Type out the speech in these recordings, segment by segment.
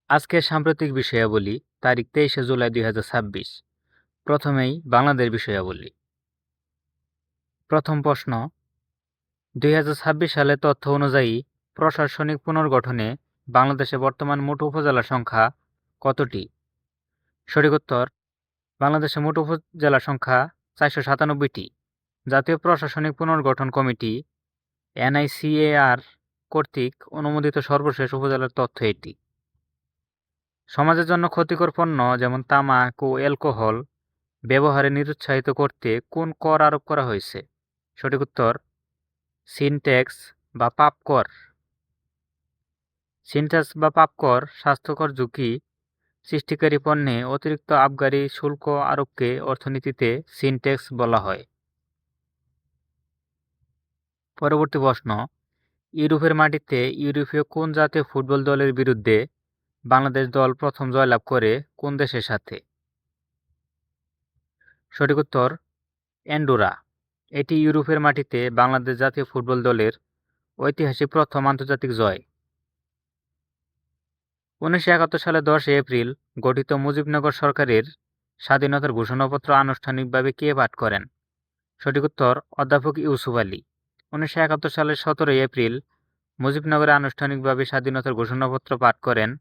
আজকের সাম্প্রতিক বিষয়াবলী, তারিখ 23শে জুলাই 2026। প্রথমেই বাংলাদেশ বিষয়াবলী। প্রথম প্রশ্ন, 2026 সালের তথ্য অনুযায়ী প্রশাসনিক পুনর্গঠনে বাংলাদেশে বর্তমান মোট উপজেলার সংখ্যা কতটি? সঠিক উত্তর, বাংলাদেশে মোট উপজেলার সংখ্যা 497টি। জাতীয় প্রশাসনিক পুনর্গঠন কমিটি NICAR কর্তৃক অনুমোদিত সর্বশেষ উপজেলার তথ্য এটি। সমাজের জন্য ক্ষতিকর পণ্য যেমন তামাক ও অ্যালকোহল ব্যবহারে নিরুৎসাহিত করতে কোন কর আরোপ করা হয়েছে? সঠিক উত্তর, সিন ট্যাক্স বা পাপ কর। সিন ট্যাক্স বা পাপ কর স্বাস্থ্যকর ঝুঁকি সৃষ্টিকারী পণ্যে অতিরিক্ত আবগারি শুল্ক আরোপকে অর্থনীতিতে সিন ট্যাক্স বলা হয়। পরবর্তী প্রশ্ন, ইউরোপের মাটিতে ইউরোপীয় কোন জাতীয় ফুটবল দলের বিরুদ্ধে বাংলাদেশ দল প্রথম জয়লাভ করে কোন দেশের সাথে? সঠিক উত্তর, অ্যান্ডোরা। এটি ইউরোপের মাটিতে বাংলাদেশ জাতীয় ফুটবল দলের ঐতিহাসিক প্রথম আন্তর্জাতিক জয়। 1971 সালে 10 এপ্রিল গঠিত মুজিবনগর সরকারের স্বাধীনতার ঘোষণাপত্র আনুষ্ঠানিকভাবে কে পাঠ করেন? সঠিক উত্তর, অধ্যাপক ইউসুফ আলী। 1971 সালের 17 এপ্রিল মুজিবনগরে আনুষ্ঠানিকভাবে স্বাধীনতার ঘোষণাপত্র পাঠ করেন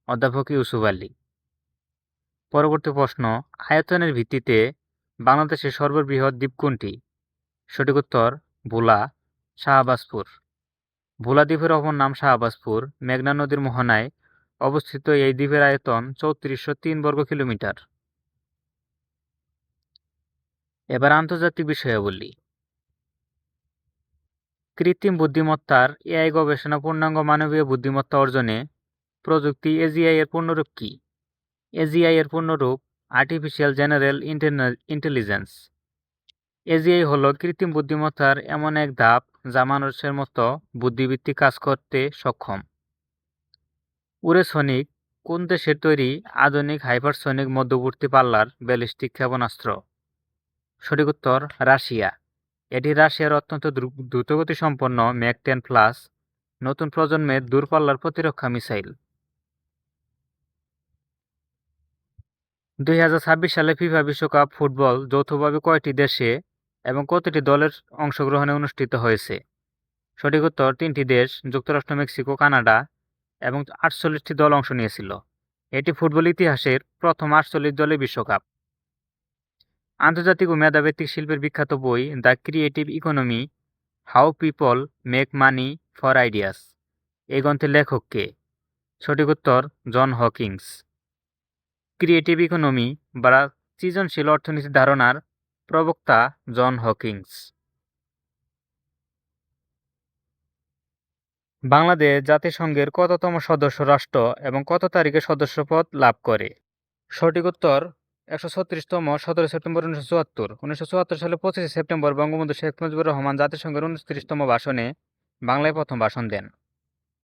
অধ্যাপক ইউসুফ আলী। পরবর্তী প্রশ্ন, আয়তনের ভিত্তিতে বাংলাদেশের সর্ববৃহৎ দ্বীপ কোনটি? সঠিক উত্তর, ভোলা, শাহবাজপুর। ভোলা দ্বীপের অপর নাম শাহবাজপুর। মেঘনা নদীর মোহনায় অবস্থিত এই দ্বীপের আয়তন 3403 বর্গ কিলোমিটার। এবার আন্তর্জাতিক বিষয়াবলী। কৃত্রিম বুদ্ধিমত্তার AI গবেষণা পূর্ণাঙ্গ মানবীয় বুদ্ধিমত্তা অর্জনে প্রযুক্তি AGI এর পূর্ণরূপ কি? AGI এর পূর্ণরূপ আর্টিফিশিয়াল জেনারেল ইন্টেলিজেন্স। AGI হল কৃত্রিম বুদ্ধিমত্তার এমন এক ধাপ যা মানুষের মতো বুদ্ধিবৃত্তিক কাজ করতে সক্ষম। উরেসনিক কোন দেশের তৈরি আধুনিক হাইপারসনিক মধ্যবর্তী পাল্লার ব্যালিস্টিক ক্ষেপণাস্ত্র? সঠিক উত্তর, রাশিয়া। এটি রাশিয়ার অত্যন্ত দ্রুতগতিসম্পন্ন ম্যাক 10+ নতুন প্রজন্মের দূরপাল্লার প্রতিরক্ষা মিসাইল। 2026 সালে ফিফা বিশ্বকাপ ফুটবল যৌথভাবে কয়টি দেশে এবং কতটি দলের অংশগ্রহণে অনুষ্ঠিত হয়েছে? সঠিক উত্তর, 3টি দেশ, যুক্তরাষ্ট্র, মেক্সিকো, কানাডা, এবং 48টি দল অংশ নিয়েছিল। এটি ফুটবল ইতিহাসের প্রথম 48 দলের বিশ্বকাপ। আন্তর্জাতিক ও মেধাভিত্তিক শিল্পের বিখ্যাত বই the creative economy, how people make money for ideas, এই গ্রন্থের লেখক কে? সঠিক উত্তর, জন হকিংস। ক্রিয়েটিভ ইকোনমি বা সৃজনশীল অর্থনীতি ধারণার প্রবক্তা জন হকিংস। বাংলাদেশ জাতিসংঘের কততম সদস্য রাষ্ট্র এবং কত তারিখে সদস্যপদ লাভ করে? সঠিক উত্তর, 136তম। 17 সেপ্টেম্বর 1974। 1974 সালে 25 সেপ্টেম্বর বঙ্গবন্ধু শেখ মুজিবুর রহমান জাতিসংঘের 29তম ভাষণে বাংলায় প্রথম ভাষণ দেন।